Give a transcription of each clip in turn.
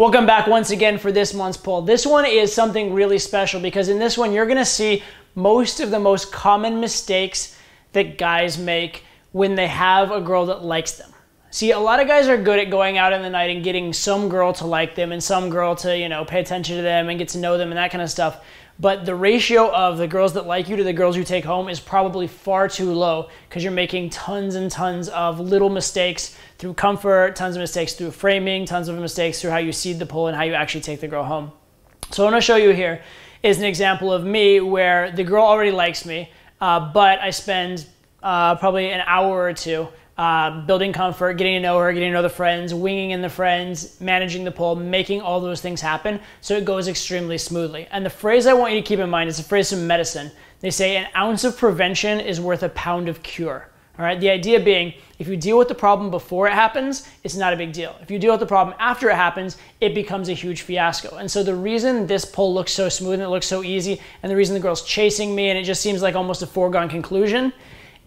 Welcome back once again for this month's poll. This one is something really special because in this one you're gonna see most of the most common mistakes that guys make when they have a girl that likes them. See, a lot of guys are good at going out in the night and getting some girl to like them and some girl to, pay attention to them and get to know them and that kind of stuff. But the ratio of the girls that like you to the girls you take home is probably far too low because you're making tons and tons of little mistakes through comfort, tons of mistakes through framing, tons of mistakes through how you seed the poll and how you actually take the girl home. So what I'm gonna show you here is an example of me where the girl already likes me, but I spend probably an hour or two building comfort, getting to know her, getting to know the friends, winging in the friends, managing the poll, making all those things happen so it goes extremely smoothly. And the phrase I want you to keep in mind is a phrase from medicine. They say an ounce of prevention is worth a pound of cure. All right, the idea being if you deal with the problem before it happens, it's not a big deal. If you deal with the problem after it happens, it becomes a huge fiasco. And so the reason this poll looks so smooth and it looks so easy, and the reason the girl's chasing me and it just seems like almost a foregone conclusion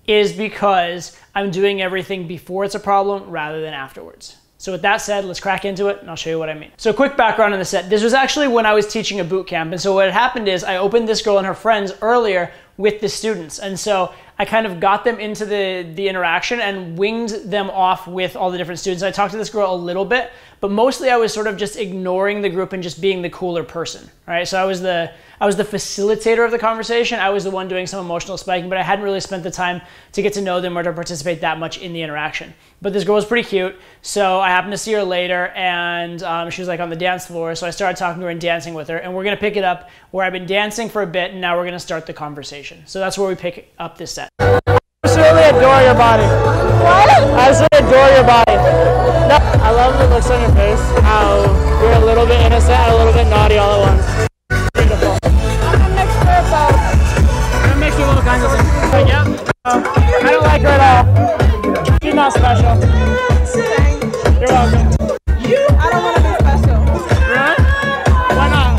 is because I'm doing everything before it's a problem rather than afterwards. So with that said, let's crack into it and I'll show you what I mean. So quick background on the set. This was actually when I was teaching a boot camp. And so what had happened is I opened this girl and her friends earlier with the students. And so I kind of got them into the interaction and winged them off with all the different students. I talked to this girl a little bit, but mostly I was sort of just ignoring the group and just being the cooler person, right? So I was the facilitator of the conversation. I was the one doing some emotional spiking, but I hadn't really spent the time to get to know them or to participate that much in the interaction. But this girl was pretty cute, so I happened to see her later, and she was like on the dance floor, so I started talking to her and dancing with her, and we're gonna pick it up where I've been dancing for a bit, and now we're gonna start the conversation. So that's where we pick up this set. I absolutely adore your body. What? I absolutely adore your body. No, I love the looks on your face, how you're a little bit innocent and a little bit naughty all at once. Beautiful. I'm a mixture of both. I'm a mixture of all kinds of things. But yeah, I don't like her at all. She's not special. You're welcome. I don't want to be special. Really? Why not?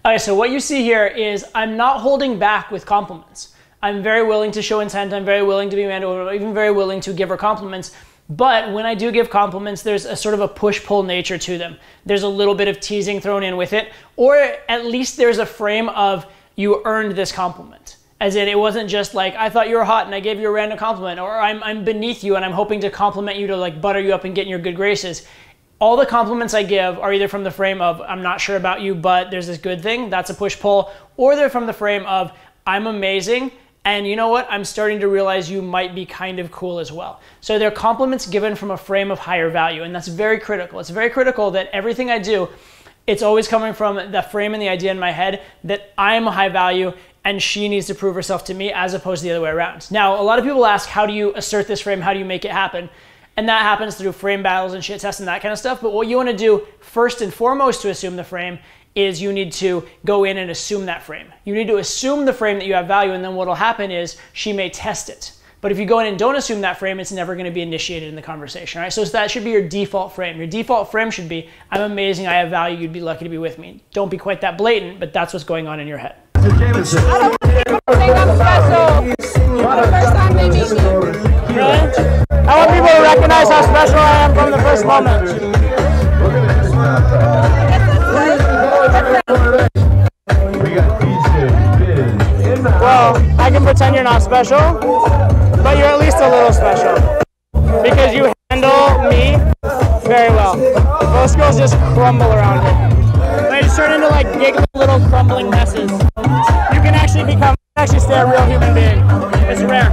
Alright, so what you see here is I'm not holding back with compliments. I'm very willing to show intent. I'm very willing to be manly, even very willing to give her compliments. But when I do give compliments, there's a sort of a push-pull nature to them. There's a little bit of teasing thrown in with it, or at least there's a frame of you earned this compliment. As in, it wasn't just like, I thought you were hot and I gave you a random compliment, or I'm beneath you and I'm hoping to compliment you to like butter you up and get in your good graces. All the compliments I give are either from the frame of, I'm not sure about you, but there's this good thing, that's a push-pull, or they're from the frame of, I'm amazing, and you know what? I'm starting to realize you might be kind of cool as well. So they're compliments given from a frame of higher value, and that's very critical. It's very critical that everything I do, it's always coming from the frame and the idea in my head that I'm a high value and she needs to prove herself to me as opposed to the other way around. Now, a lot of people ask, how do you assert this frame? How do you make it happen? And that happens through frame battles and shit tests and that kind of stuff. But what you want to do first and foremost to assume the frame is you need to go in and assume that frame. You need to assume the frame that you have value, and then what will happen is she may test it. But if you go in and don't assume that frame, it's never going to be initiated in the conversation, right? So that should be your default frame. Your default frame should be, I'm amazing, I have value, you'd be lucky to be with me. Don't be quite that blatant, but that's what's going on in your head. I don't want people to think I'm special. The first time they meet me. Really? I want people to recognize how special I am from the first moment. Well, I can pretend you're not special, but you're at least a little special because you handle me very well. Most girls just crumble around me. They just turn into like giggly little crumbling messes. You can actually stay a real human being. It's rare.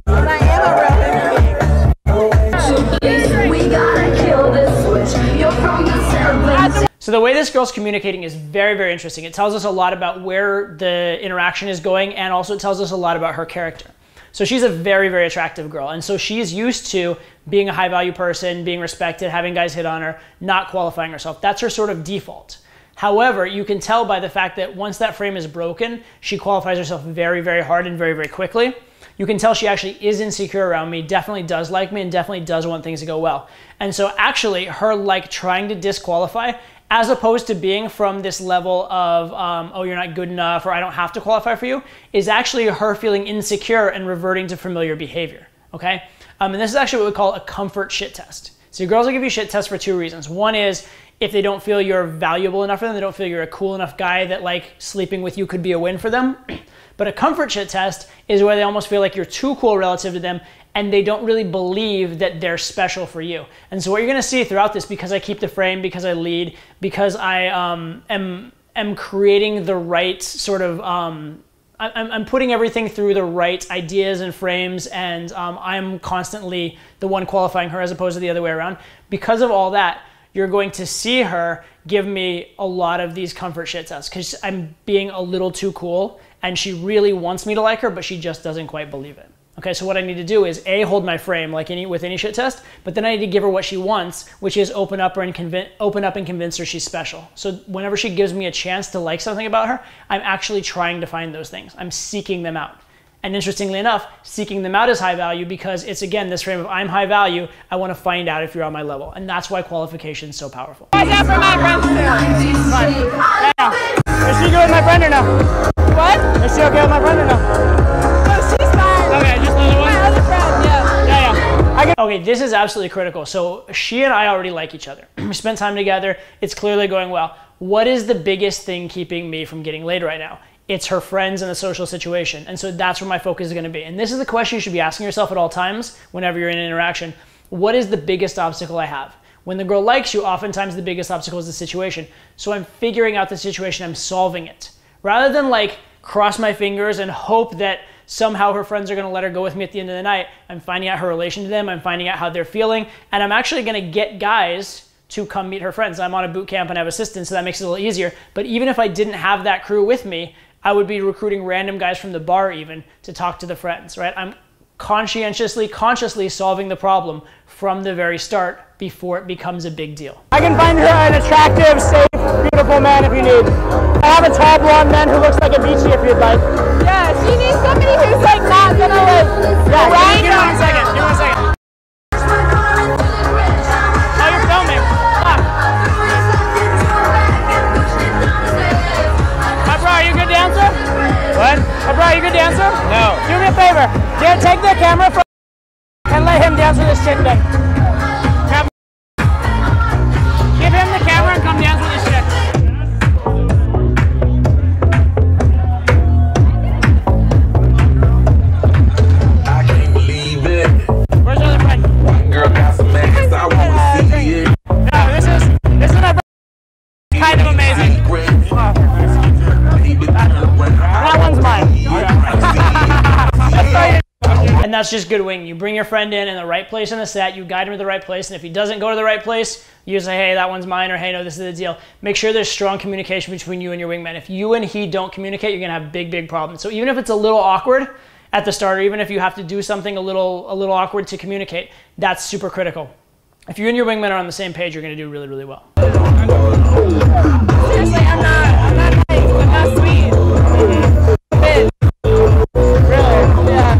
And I am a real human being. We gotta kill this switch. You're from the south. So the way this girl's communicating is very, very interesting. It tells us a lot about where the interaction is going, and also it tells us a lot about her character. So she's a very, very attractive girl. And so she's used to being a high value person, being respected, having guys hit on her, not qualifying herself. That's her sort of default. However, you can tell by the fact that once that frame is broken, she qualifies herself very, very hard and very, very quickly. You can tell she actually is insecure around me, definitely does like me, and definitely does want things to go well. And so actually her like trying to disqualify, as opposed to being from this level of, oh, you're not good enough, or I don't have to qualify for you, is actually her feeling insecure and reverting to familiar behavior, okay? And this is actually what we call a comfort shit test. So girls will give you shit tests for two reasons. One is if they don't feel you're valuable enough for them, they don't feel you're a cool enough guy that like sleeping with you could be a win for them. But a comfort shit test is where they almost feel like you're too cool relative to them and they don't really believe that they're special for you. And so what you're gonna see throughout this, because I keep the frame, because I lead, because I am creating the right sort of, I'm putting everything through the right ideas and frames, and I'm constantly the one qualifying her as opposed to the other way around. Because of all that, you're going to see her give me a lot of these comfort shit tests because I'm being a little too cool and she really wants me to like her, but she just doesn't quite believe it. Okay, so what I need to do is A, hold my frame like with any shit test, but then I need to give her what she wants, which is open up and convince her she's special. So whenever she gives me a chance to like something about her, I'm actually trying to find those things. I'm seeking them out. And interestingly enough, seeking them out is high value because it's, again, this frame of I'm high value, I want to find out if you're on my level. And that's why qualification is so powerful. What's up for my friends too? Is she good with my friend or no? What? Is she okay with my friend or no? No, she's fine. Okay, just another one? My other friend, yeah. Okay, this is absolutely critical. So she and I already like each other. We spent time together. It's clearly going well. What is the biggest thing keeping me from getting laid right now? It's her friends and the social situation. And so that's where my focus is going to be. And this is the question you should be asking yourself at all times whenever you're in an interaction. What is the biggest obstacle I have? When the girl likes you, oftentimes the biggest obstacle is the situation. So I'm figuring out the situation, I'm solving it. Rather than like cross my fingers and hope that somehow her friends are going to let her go with me at the end of the night, I'm finding out her relation to them, I'm finding out how they're feeling, and I'm actually going to get guys to come meet her friends. I'm on a boot camp and I have assistants, so that makes it a little easier. But even if I didn't have that crew with me, I would be recruiting random guys from the bar even to talk to the friends, right? I'm consciously solving the problem from the very start before it becomes a big deal. I can find her an attractive, safe, beautiful man if you need. I have a tall blonde man who looks like a beachy if you'd like. Yeah, she needs somebody who's like not gonna like Yeah, give me 1 second, give me 1 second. Oh, you're filming. Fuck. Hi bro, are you a good dancer? What? Hi bro, are you a good dancer? No. Do me a favor. Yeah, take the camera from and let him dance with this chick then. Give him the camera and come dance with this chick. I can't believe it. Where's the other friend? Girl got some ass, I wanna see it. No, this is my brother. Kind of amazing. That one's mine. And that's just good wing. You bring your friend in the right place in the set, you guide him to the right place, and if he doesn't go to the right place, you say, hey, that one's mine, or hey, no, this is the deal. Make sure there's strong communication between you and your wingman. If you and he don't communicate, you're gonna have big problems. So even if it's a little awkward at the start, or even if you have to do something a little awkward to communicate, that's super critical. If you and your wingman are on the same page, you're gonna do really well. seriously, I'm not nice, I'm not sweet. Really? Yeah.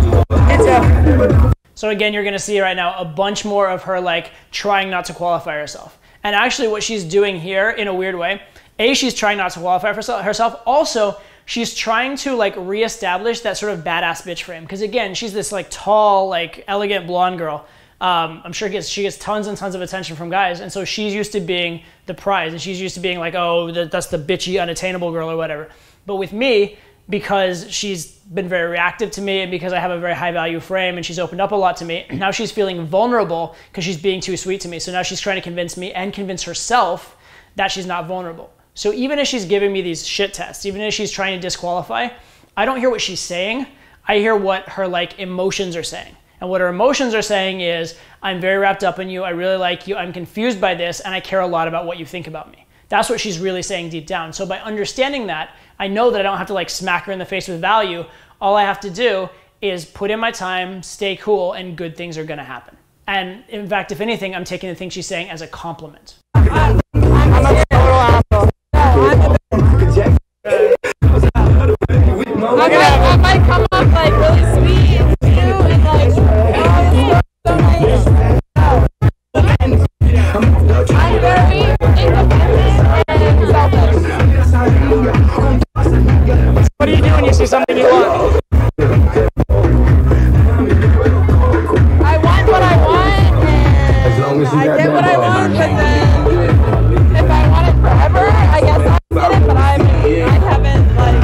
Me too. So again, you're gonna see right now a bunch more of her like trying not to qualify herself. And actually what she's doing here in a weird way, A, she's trying not to qualify herself. Also, she's trying to like reestablish that sort of badass bitch frame. Because again, she's this like tall, like elegant blonde girl. I'm sure she gets tons and tons of attention from guys. And so she's used to being the prize. And she's used to being like, oh, that's the bitchy, unattainable girl or whatever. But with me, because she's been very reactive to me and because I have a very high value frame and she's opened up a lot to me, now she's feeling vulnerable because she's being too sweet to me. So now she's trying to convince me and convince herself that she's not vulnerable. So even as she's giving me these shit tests, even as she's trying to disqualify, I don't hear what she's saying. I hear what her like emotions are saying. And what her emotions are saying is, I'm very wrapped up in you, I really like you, I'm confused by this, and I care a lot about what you think about me. That's what she's really saying deep down. So by understanding that, I know that I don't have to like smack her in the face with value. All I have to do is put in my time, stay cool, and good things are gonna happen. And in fact, if anything, I'm taking the thing she's saying as a compliment. I'm a total asshole. I might come off like really sweet and cute and like, oh, so nice. I'm very independent and selfish. What do you do when you see something you want? I want what I want and I get but then if I want it forever, I guess I'll get it, but I haven't like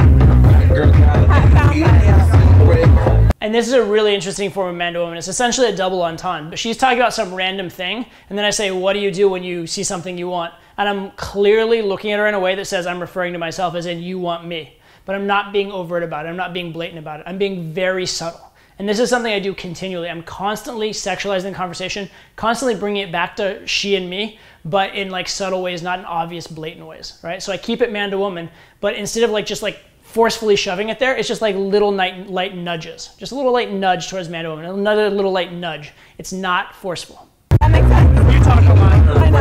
found that yet. And this is a really interesting form of man to woman. It's essentially a double entendre, but she's talking about some random thing, and then I say, what do you do when you see something you want? And I'm clearly looking at her in a way that says I'm referring to myself as in you want me. But I'm not being overt about it. I'm not being blatant about it. I'm being very subtle. And this is something I do continually. I'm constantly sexualizing the conversation, constantly bringing it back to she and me, but in like subtle ways, not in obvious, blatant ways, right? So I keep it man to woman, but instead of like just like forcefully shoving it there, it's just like little light nudges. Just a little light nudge towards man to woman, another little light nudge. It's not forceful. That makes sense. You talk a lot. I know.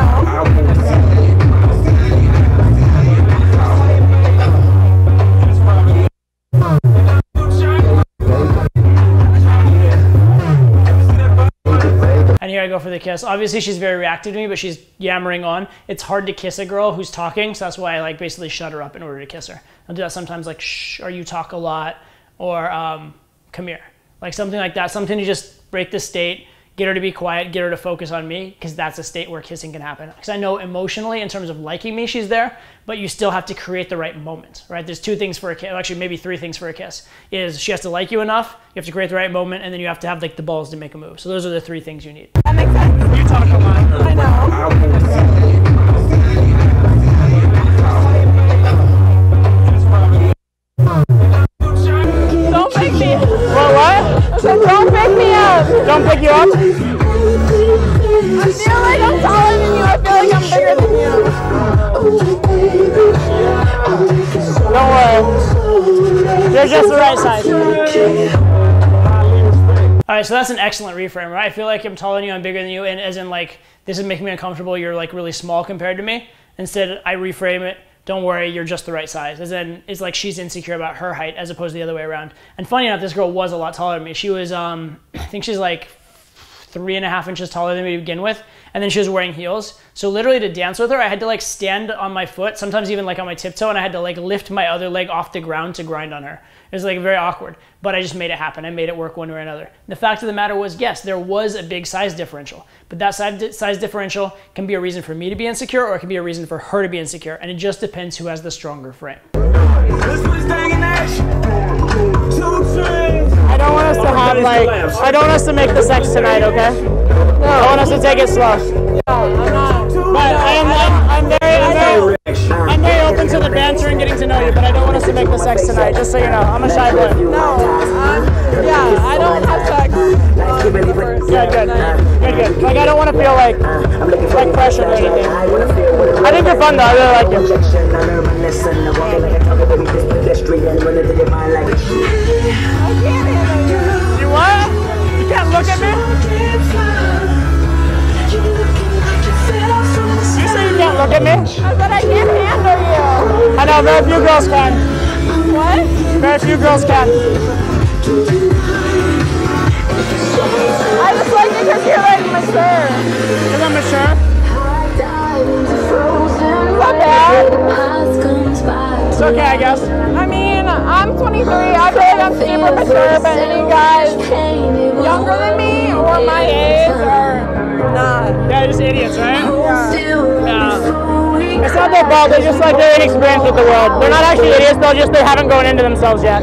And here I go for the kiss. Obviously she's very reactive to me, but she's yammering on. It's hard to kiss a girl who's talking, so that's why I like basically shut her up in order to kiss her. I'll do that sometimes like shh, or you talk a lot, or come here. Like something like that, something to just break the state, get her to be quiet, get her to focus on me, because that's a state where kissing can happen. Because I know emotionally, in terms of liking me, she's there, but you still have to create the right moment, right? There's two things for a kiss, actually maybe three things for a kiss. Is she has to like you enough, you have to create the right moment, and then you have to have like the balls to make a move. So those are the three things you need. That makes sense. You talk a lot. I know. Don't pick me up. What? I said, don't pick me up. Don't pick you up? I feel like I'm taller than you. I feel like I'm bigger than you. Don't worry. You're just the right size. All right, so that's an excellent reframe, right? I feel like I'm taller than you, I'm bigger than you, and as in like, this is making me uncomfortable, you're like really small compared to me. Instead, I reframe it, don't worry, you're just the right size. As in, it's like she's insecure about her height as opposed to the other way around. And funny enough, this girl was a lot taller than me. She was, I think she's like 3.5 inches taller than me to begin with, and then she was wearing heels. So literally to dance with her, I had to like stand on my foot, sometimes even like on my tiptoe, and I had to like lift my other leg off the ground to grind on her. It was like very awkward, but I just made it happen. I made it work one way or another. The fact of the matter was, yes, there was a big size differential, but that size differential can be a reason for me to be insecure, or it can be a reason for her to be insecure, and it just depends who has the stronger frame. I don't want us to have like, I don't want us to make the sex tonight, okay? No. I want us to take it slow. No, I'm not. But I'm very open to the banter and getting to know you, but I don't want us to make the sex tonight, just so you know. I'm a shy boy. No, yeah, I don't have sex. Good. Like, I don't want to feel like pressured or anything. I think you're fun though, I really like you. I can't handle you. You what? You can't look at me? You say you can't look at me? I said I can't handle you. I know, very few girls can. What? Very few girls can. I just like it because you're like mature. Because I'm mature? Is that bad? It's okay, I guess. I mean, I'm 23. I feel like I'm super mature, but any guys younger than me or my age are not. Yeah, just idiots, right? Yeah. It's not their fault, they're just like they're inexperienced with the world. They're not actually idiots, they haven't gone into themselves yet.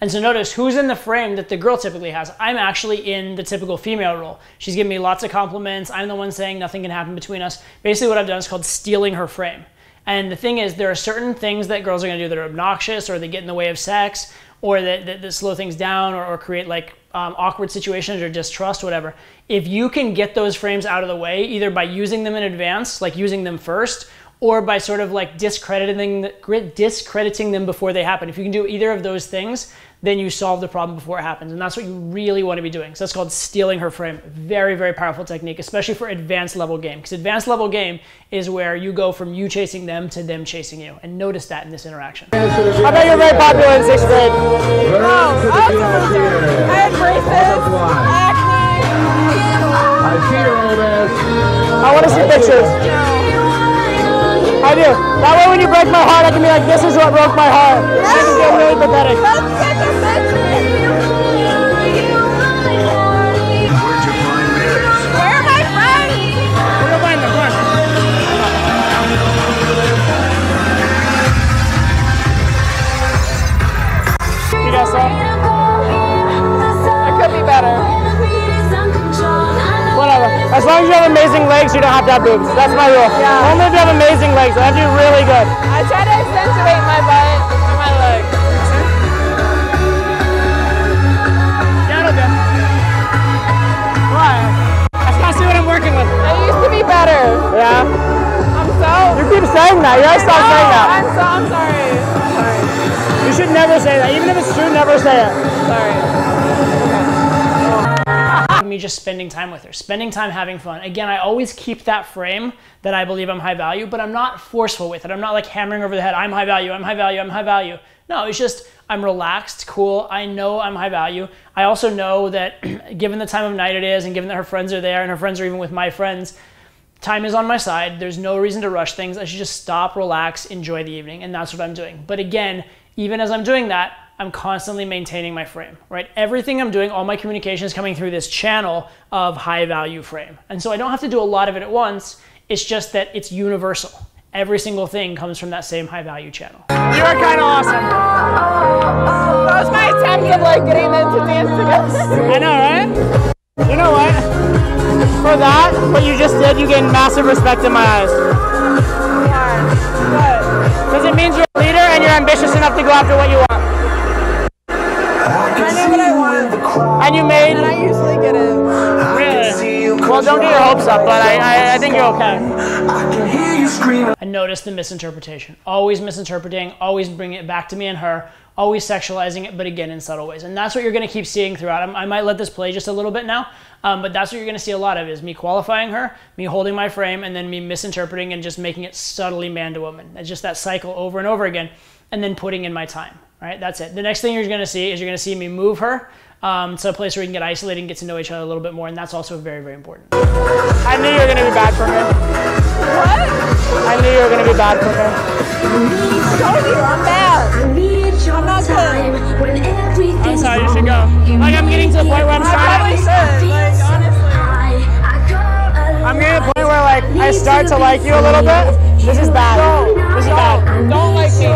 And so notice who's in the frame that the girl typically has. I'm actually in the typical female role. She's giving me lots of compliments. I'm the one saying nothing can happen between us. Basically what I've done is called stealing her frame. And the thing is, there are certain things that girls are gonna do that are obnoxious, or they get in the way of sex, or that slow things down, or create like awkward situations or distrust, whatever. If you can get those frames out of the way, either by using them in advance, like using them first, or by sort of like discrediting them before they happen. If you can do either of those things, then you solve the problem before it happens. And that's what you really want to be doing. So that's called stealing her frame. Very, very powerful technique, especially for advanced level game. Because advanced level game is where you go from you chasing them to them chasing you. And notice that in this interaction. I bet you're very popular in 6th grade. No, I was a loser. I had braces, acne. I want to see pictures. I do. That way when you break my heart, I can be like, this is what broke my heart. I can feel really pathetic. That's such a bitch. Where are my friends? Where are amazing legs, you don't have to have boobs. That's my rule. Yeah. Only if you have amazing legs. They have to be really good. I try to accentuate my butt and my legs. Yeah, okay. Why? I just gotta see what I'm working with. I used to be better. Yeah? I'm so. You keep saying that. You gotta stop saying that. I'm sorry. I'm sorry. You should never say that. Even if it's true, never say it. Sorry. Me just spending time with her, spending time having fun. Again, I always keep that frame that I believe I'm high value, but I'm not forceful with it. I'm not like hammering over the head, I'm high value, I'm high value, I'm high value. No, it's just I'm relaxed, cool. I know I'm high value. I also know that given the time of night it is, and given that her friends are there and her friends are even with my friends, time is on my side. There's no reason to rush things. I should just stop, relax, enjoy the evening, and that's what I'm doing. But again, even as I'm doing that, I'm constantly maintaining my frame, right? Everything I'm doing, all my communication is coming through this channel of high value frame. And so I don't have to do a lot of it at once. It's just that it's universal. Every single thing comes from that same high value channel. You are kind of awesome. That was my attempt of like getting them to dance together. I know, right? You know what? For that, what you just did, you gain massive respect in my eyes. Because it means you're a leader and you're ambitious enough to go after what you want. I know what I want. And you made... And I usually get it. Really? Well, don't get your hopes up, but I think you're okay. I noticed the misinterpretation. Always misinterpreting, always bringing it back to me and her, always sexualizing it, but again in subtle ways. And that's what you're going to keep seeing throughout. I might let this play just a little bit now, but that's what you're going to see a lot of, is me qualifying her, me holding my frame, and then me misinterpreting and just making it subtly man to woman. It's just that cycle over and over again, and then putting in my time. Right, that's it. The next thing you're going to see is you're going to see me move her to a place where we can get isolated and get to know each other a little bit more, and that's also very, very important. I knew you were going to be bad for me. What? I knew you were going to be bad for me. I told you, I'm bad. I'm not good. I'm sorry, you should go. Like, I'm getting to the point where I'm I probably should. Like, honestly. I'm getting to the point where like I start to like you a little bit. This is bad. This is bad. Don't like me.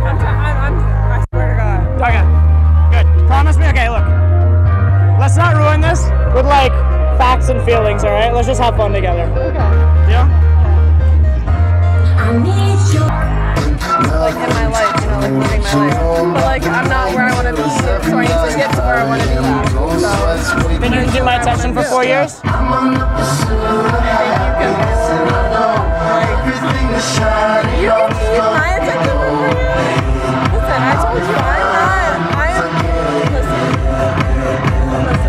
I swear to God. Okay, good. Promise me. Okay, look. Let's not ruin this with like facts and feelings. All right. Let's just have fun together. Okay. Yeah. Like in my life, you know, like living my life. But like I'm not where I want to be, so I need to get to where I want to be. So Then you can keep my attention for 4 years. you can keep my attention for 4 years. Listen, I told you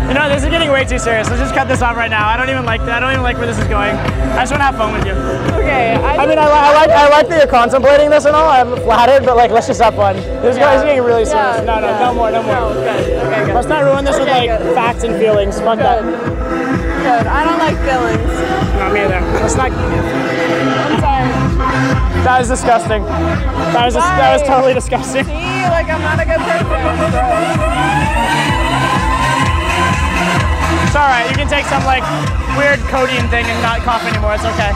You know, this is getting way too serious. Let's just cut this off right now. I don't even like that. I don't even like where this is going. I just want to have fun with you. Okay. I mean, I like that you're contemplating this and all. I'm flattered, but like, let's just have fun. This is getting really serious. No, no more. No, good. Okay, good. Let's not ruin this with like facts and feelings. Fuck that. Good. I don't like feelings. Not me either. Let's not. I'm sorry. That was disgusting. That was totally disgusting. See, like I'm not a good person. It's alright, you can take some like weird codeine thing and not cough anymore, it's okay.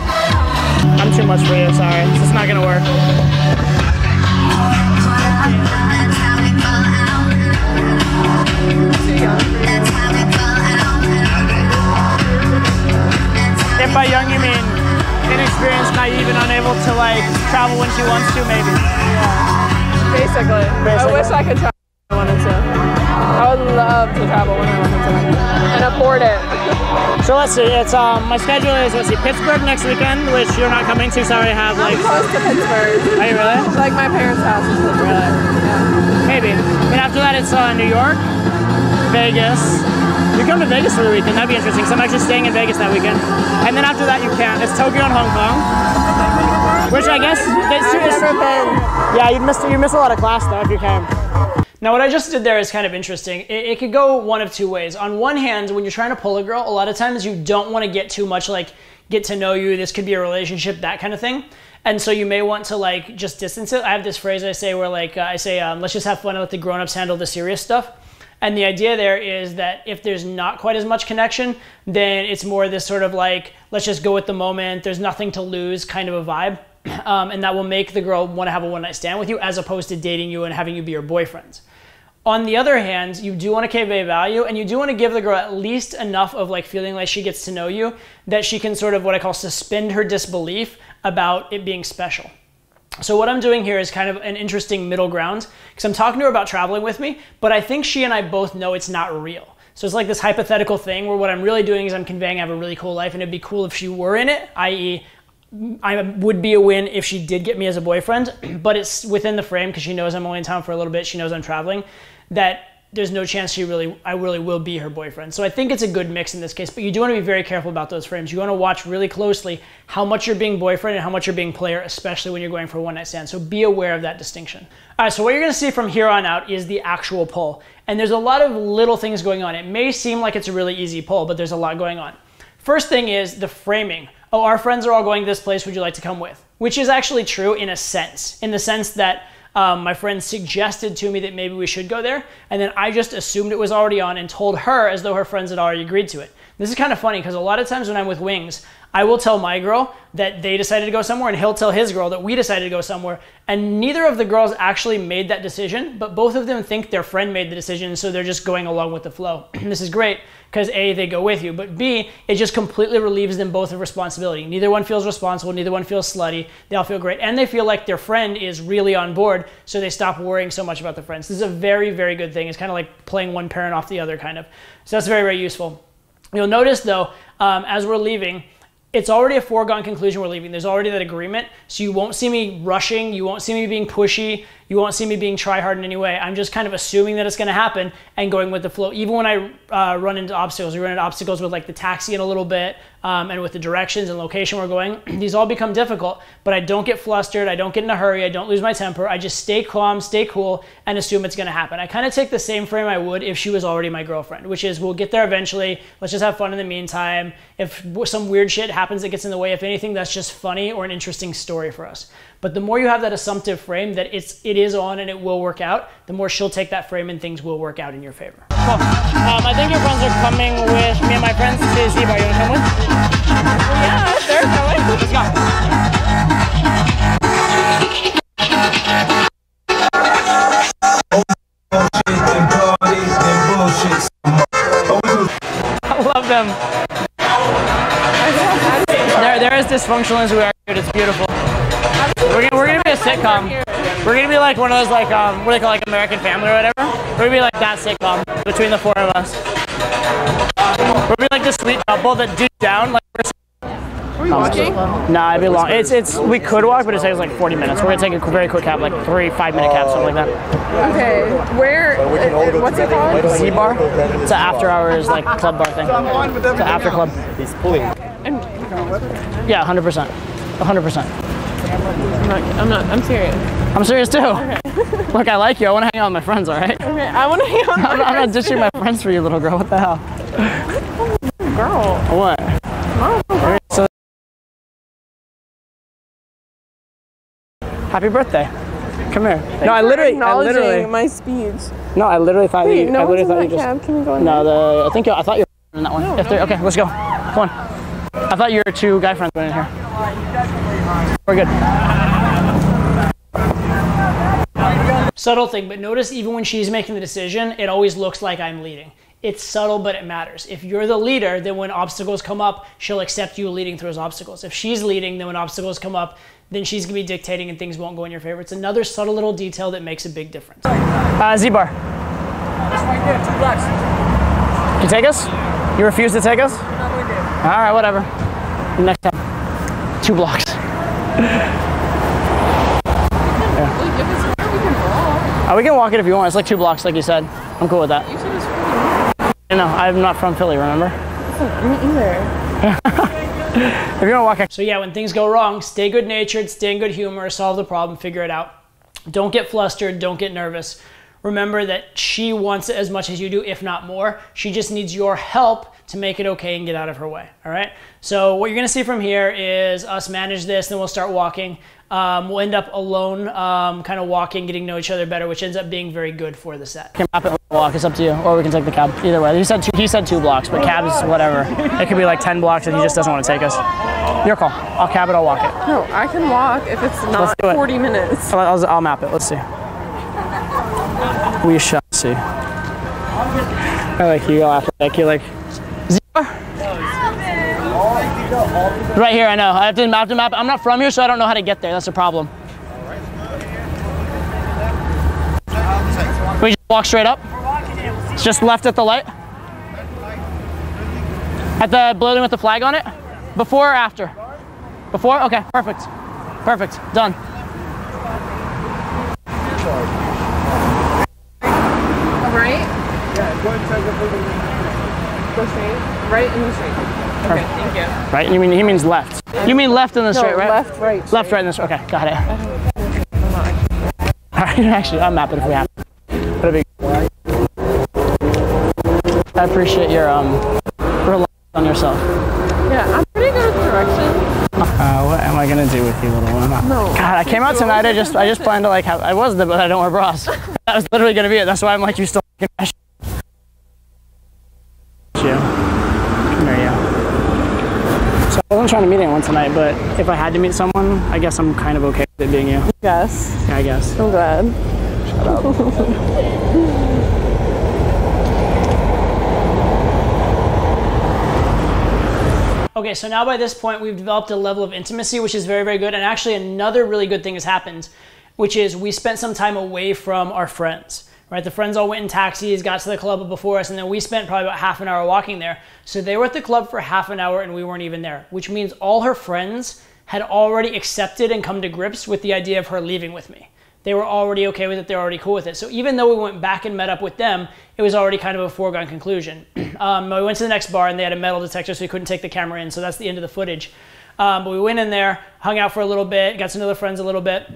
I'm too much for you, sorry. It's just not gonna work. If by young you mean inexperienced, naive, and unable to like travel when she wants to, maybe. Yeah. Basically. I wish I could travel when I wanted to. I would love to travel when I wanted to and afford it. So let's see, it's my schedule is, let's see, Pittsburgh next weekend, which you're not coming to, so I already have like... I'm close to Pittsburgh. Are you really? Like my parents' house is Pittsburgh. Yeah. Maybe. And after that it's New York, Vegas. You come to Vegas for the weekend, that'd be interesting, because I'm actually staying in Vegas that weekend. And then after that you can't. It's Tokyo and Hong Kong. Which I guess... I've never been. Yeah, you miss a lot of class though if you came. Now what I just did there is kind of interesting. It could go one of two ways. On one hand, when you're trying to pull a girl, a lot of times you don't want to get too much like, get to know you, this could be a relationship, that kind of thing. And so you may want to like just distance it. I have this phrase I say where like, let's just have fun and let the grown-ups handle the serious stuff. And the idea there is that if there's not quite as much connection, then it's more this sort of like, let's just go with the moment, there's nothing to lose kind of a vibe. And that will make the girl want to have a one-night stand with you as opposed to dating you and having you be your boyfriend. On the other hand, you do want to convey value, and you do want to give the girl at least enough of like feeling like she gets to know you that she can sort of what I call suspend her disbelief about it being special. So what I'm doing here is kind of an interesting middle ground, because I'm talking to her about traveling with me, but I think she and I both know it's not real. So it's like this hypothetical thing where what I'm really doing is I'm conveying I have a really cool life, and it'd be cool if she were in it, i.e. I would be a win if she did get me as a boyfriend, but it's within the frame because she knows I'm only in town for a little bit, she knows I'm traveling, that there's no chance I really will be her boyfriend. So I think it's a good mix in this case, but you do want to be very careful about those frames. You want to watch really closely how much you're being boyfriend and how much you're being player, especially when you're going for a one-night stand. So be aware of that distinction. All right, so what you're gonna see from here on out is the actual poll. And there's a lot of little things going on. It may seem like it's a really easy poll, but there's a lot going on. First thing is the framing. Oh, our friends are all going to this place, would you like to come with? Which is actually true in a sense, in the sense that my friend suggested to me that maybe we should go there, and then I just assumed it was already on and told her as though her friends had already agreed to it. This is kind of funny because a lot of times when I'm with Wings, I will tell my girl that they decided to go somewhere, and he'll tell his girl that we decided to go somewhere, and neither of the girls actually made that decision, but both of them think their friend made the decision, so they're just going along with the flow. This is great because A, they go with you, but B, it just completely relieves them both of responsibility. Neither one feels responsible, neither one feels slutty, they all feel great, and they feel like their friend is really on board, so they stop worrying so much about their friends. This is a very, very good thing. It's kind of like playing one parent off the other, kind of. So that's very, very useful. You'll notice though, as we're leaving, it's already a foregone conclusion we're leaving. There's already that agreement, so you won't see me rushing, you won't see me being pushy, you won't see me being try-hard in any way. I'm just kind of assuming that it's gonna happen and going with the flow. Even when I run into obstacles, we run into obstacles with like the taxi in a little bit, and with the directions and location we're going, these all become difficult, but I don't get flustered, I don't get in a hurry, I don't lose my temper, I just stay calm, stay cool, and assume it's gonna happen. I kind of take the same frame I would if she was already my girlfriend, which is we'll get there eventually, let's just have fun in the meantime. If some weird shit happens that gets in the way, if anything, that's just funny or an interesting story for us. But the more you have that assumptive frame that it is on and it will work out, the more she'll take that frame and things will work out in your favor. Cool. I think your friends are coming with me and my friends to Zebra. You want to come with? Yeah, they're coming. Let's go. I love them. They're as dysfunctional as we are, dude. It's beautiful. We're gonna be a sitcom. We're gonna be like one of those like what do they call like American Family or whatever. We're gonna be like that sitcom between the four of us. We're gonna be like the sweet couple that do down like. Are we walking? Nah, it'd be long. It's we could walk, but it takes like 40 minutes. We're gonna take a very quick cab, like 3-5-minute cab, something like that. Okay, where? What's it called? Z-Bar. It's an after hours like club bar thing. It's an after club. He's pulling. Yeah, 100%. 100%. I'm serious. I'm serious too. Okay. Look, I like you. I want to hang out with my friends, all right? Okay, I want to hang out with my I'm not ditching my friends for you, little girl. What the hell? girl. What? No. So, happy birthday. Come here. Thanks for acknowledging my speech. No, I literally thought Wait, you. no I literally one's thought in you that just. cab. Can we go in No, there? I thought you were in that one. No, Okay, let's go. Come on. I thought your two guy friends went in here. We're good. Subtle thing, but notice even when she's making the decision, it always looks like I'm leading. It's subtle, but it matters. If you're the leader, then when obstacles come up, she'll accept you leading through those obstacles. If she's leading, then when obstacles come up, then she's gonna be dictating and things won't go in your favor. It's another subtle little detail that makes a big difference. Z-Bar. That's right there, 2 blocks. You take us? You refuse to take us? All right, whatever. Next time. 2 blocks. We can walk it if you want. It's like 2 blocks, like you said. I'm cool with that. You said it's Philly. No, I'm not from Philly, remember? Me either. If you're gonna walk. So yeah, when things go wrong, stay good-natured, stay in good humor, solve the problem, figure it out. Don't get flustered, don't get nervous. Remember that she wants it as much as you do, if not more. She just needs your help to make it okay and get out of her way, all right? So what you're gonna see from here is us manage this, then we'll start walking. We'll end up alone, kind of walking, getting to know each other better, which ends up being very good for the set. Can map it, walk, it's up to you, or we can take the cab. Either way, he said 2 blocks, but cab is whatever. It could be like 10 blocks and he just doesn't want to take us. Your call. I'll cab it, I'll walk it. No, I can walk if it's not 40 minutes. I'll map it, let's see. We shall see. see. I like you go after like you're like zero. Right here, I know. I have to map. I'm not from here, so I don't know how to get there. That's the problem. We just walk straight up. It's just left at the light. At the building with the flag on it. Before or after? Before? Okay, perfect. Perfect. Done. Right? Yeah, go inside the building. Go straight. Right and then straight. Okay, thank you. Right? You mean he means left. You mean left in the straight, right? Left, right. Left, right in the straight. Okay, got it. All right, actually, I'll map it if we have to. That'd be good. I appreciate your reliance on yourself. Yeah, I'm pretty good with directions. What am I gonna do with you, little one? No. God, I came out tonight. I just planned to like have. I was there, but I don't wear bras. That was literally gonna be it. That's why I'm like, you still. You. Come here, you. So I wasn't trying to meet anyone tonight, but if I had to meet someone, I guess I'm kind of okay with it being you. Yes. Yeah, I guess. I'm glad. Shut up. Okay, so now by this point, we've developed a level of intimacy, which is very, very good. And actually another really good thing has happened, which is we spent some time away from our friends, right? The friends all went in taxis, got to the club before us, and then we spent probably about half an hour walking there. So they were at the club for half an hour and we weren't even there, which means all her friends had already accepted and come to grips with the idea of her leaving with me. They were already okay with it. They're already cool with it. So even though we went back and met up with them, it was already kind of a foregone conclusion. We went to the next bar and they had a metal detector, so we couldn't take the camera in. So that's the end of the footage. But we went in there, hung out for a little bit, got to know the friends a little bit.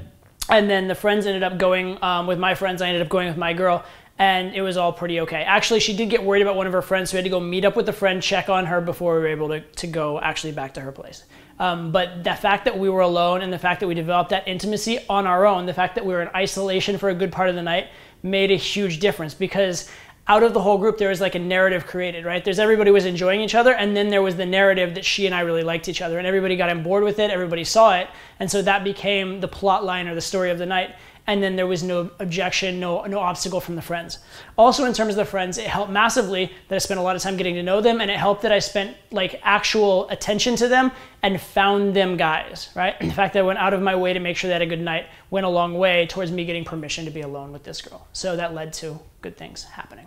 And then the friends ended up going with my friends. I ended up going with my girl. And it was all pretty okay. Actually, she did get worried about one of her friends, so we had to go meet up with the friend, check on her before we were able to go actually back to her place. But the fact that we were alone and the fact that we developed that intimacy on our own, the fact that we were in isolation for a good part of the night made a huge difference, because out of the whole group, there was like a narrative created, right? There's everybody was enjoying each other, and then there was the narrative that she and I really liked each other, and everybody got on board with it, everybody saw it, and so that became the plot line or the story of the night. And then there was no objection, no obstacle from the friends. Also, in terms of the friends, it helped massively that I spent a lot of time getting to know them, and it helped that I spent like actual attention to them and found them guys, right? The fact that I went out of my way to make sure they had a good night went a long way towards me getting permission to be alone with this girl. So that led to good things happening.